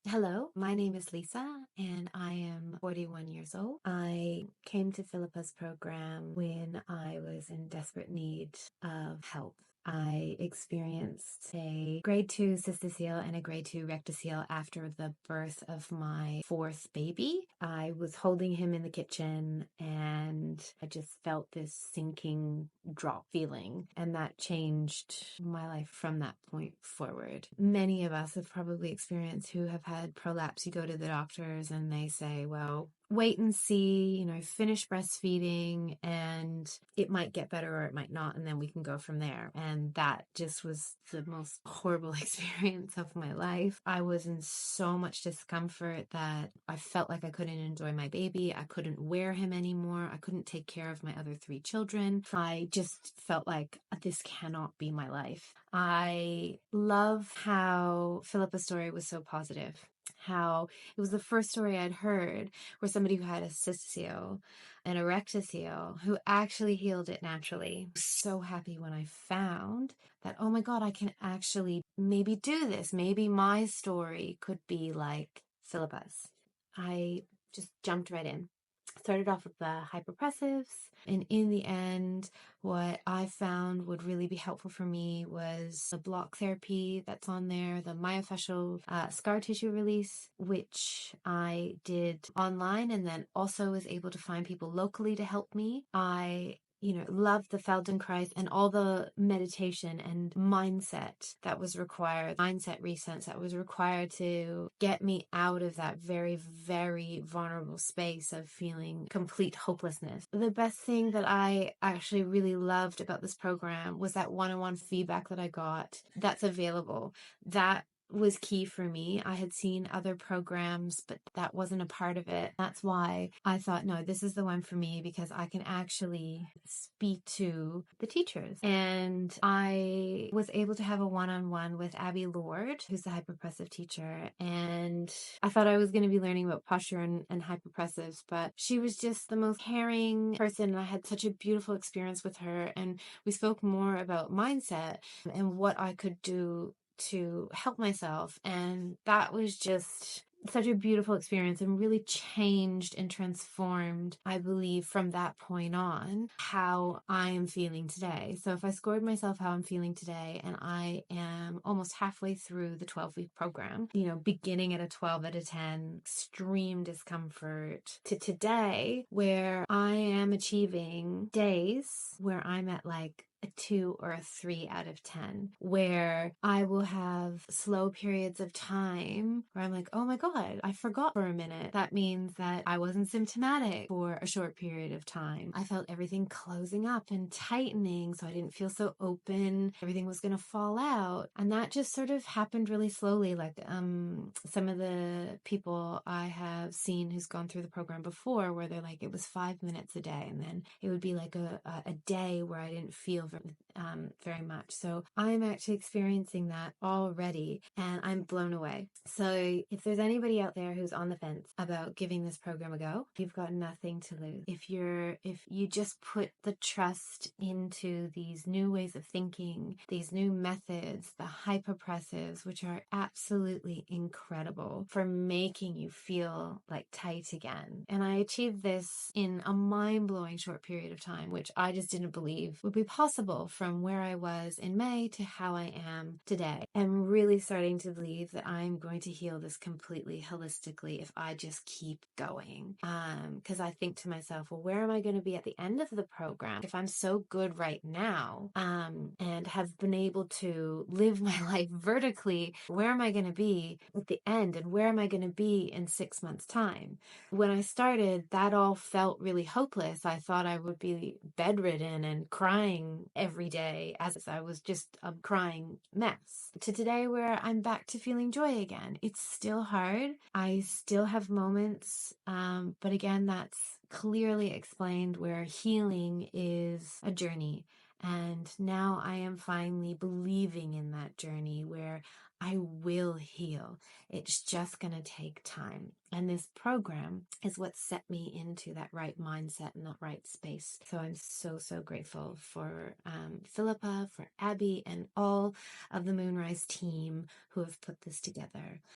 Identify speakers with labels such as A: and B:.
A: Hello, my name is Lisa and I am 41 years old. I came to Philippa's program when I was in desperate need of help. I experienced a grade 2 cystocele and a grade 2 rectocele after the birth of my fourth baby. I was holding him in the kitchen and I just felt this sinking drop feeling, and that changed my life from that point forward. Many of us have probably experienced who have had prolapse. You go to the doctors and they say, well, wait and see, finish breastfeeding and it might get better or it might not, and then we can go from there. And that just was the most horrible experience of my life. I was in so much discomfort that I felt like I couldn't enjoy my baby. I couldn't wear him anymore. I couldn't take care of my other 3 children. I just felt like this cannot be my life. I love how Philippa's story was so positive. How it was the first story I'd heard where somebody who had a cystocele and a rectocele who actually healed it naturally. I was so happy when I found that, oh my God, I can actually maybe do this. Maybe my story could be like Philippa's. I just jumped right in. Started off with the hypopressives, and in the end, what I found would really be helpful for me was the block therapy that's on there, the myofascial scar tissue release, which I did online and then also was able to find people locally to help me. I love the Feldenkrais and all the meditation and mindset that was required, mindset resets that was required to get me out of that very, very vulnerable space of feeling complete hopelessness. The best thing that I actually really loved about this program was that one-on-one feedback that I got that's available. That was key for me. I had seen other programs, but that wasn't a part of it. That's why I thought, no, this is the one for me, because I can actually speak to the teachers. And I was able to have a one-on-one with Abby Lord, who's the hypopressive teacher. And I thought I was going to be learning about posture and hypopressives, but she was just the most caring person. And I had such a beautiful experience with her. And we spoke more about mindset and what I could do to help myself. And that was just such a beautiful experience and really changed and transformed, I believe, from that point on, how I am feeling today. So if I scored myself how I'm feeling today, and I am almost halfway through the 12-week program, beginning at a 12 out of 10, extreme discomfort, to today where I am achieving days where I'm at like a 2 or a 3 out of 10, where I will have slow periods of time where I'm like, oh my God, I forgot for a minute. That means that I wasn't symptomatic for a short period of time. I felt everything closing up and tightening, so I didn't feel so open. Everything was going to fall out. And that just sort of happened really slowly. Like some of the people I have seen who's gone through the program before, where they're like, it was 5 minutes a day, and then it would be like a day where I didn't feel very much. So I'm actually experiencing that already, and I'm blown away. So if there's anybody out there who's on the fence about giving this program a go, you've got nothing to lose. If you just put the trust into these new ways of thinking, these new methods, the hypopressives, which are absolutely incredible for making you feel like tight again. And I achieved this in a mind-blowing short period of time, which I just didn't believe would be possible, from where I was in May to how I am today. I'm really starting to believe that I'm going to heal this completely holistically if I just keep going. Because I think to myself, well, where am I going to be at the end of the program? If I'm so good right now, and have been able to live my life vertically, where am I going to be at the end? And where am I going to be in 6 months' time? When I started, that all felt really hopeless. I thought I would be bedridden and crying every day, as I was just a crying mess, to today where I'm back to feeling joy again. It's still hard. I still have moments, but again, that's clearly explained, where healing is a journey. And now I am finally believing in that journey where I will heal. It's just going to take time. And this program is what set me into that right mindset and that right space. So I'm so, so grateful for Philippa, for Abby, and all of the MoonRise team who have put this together.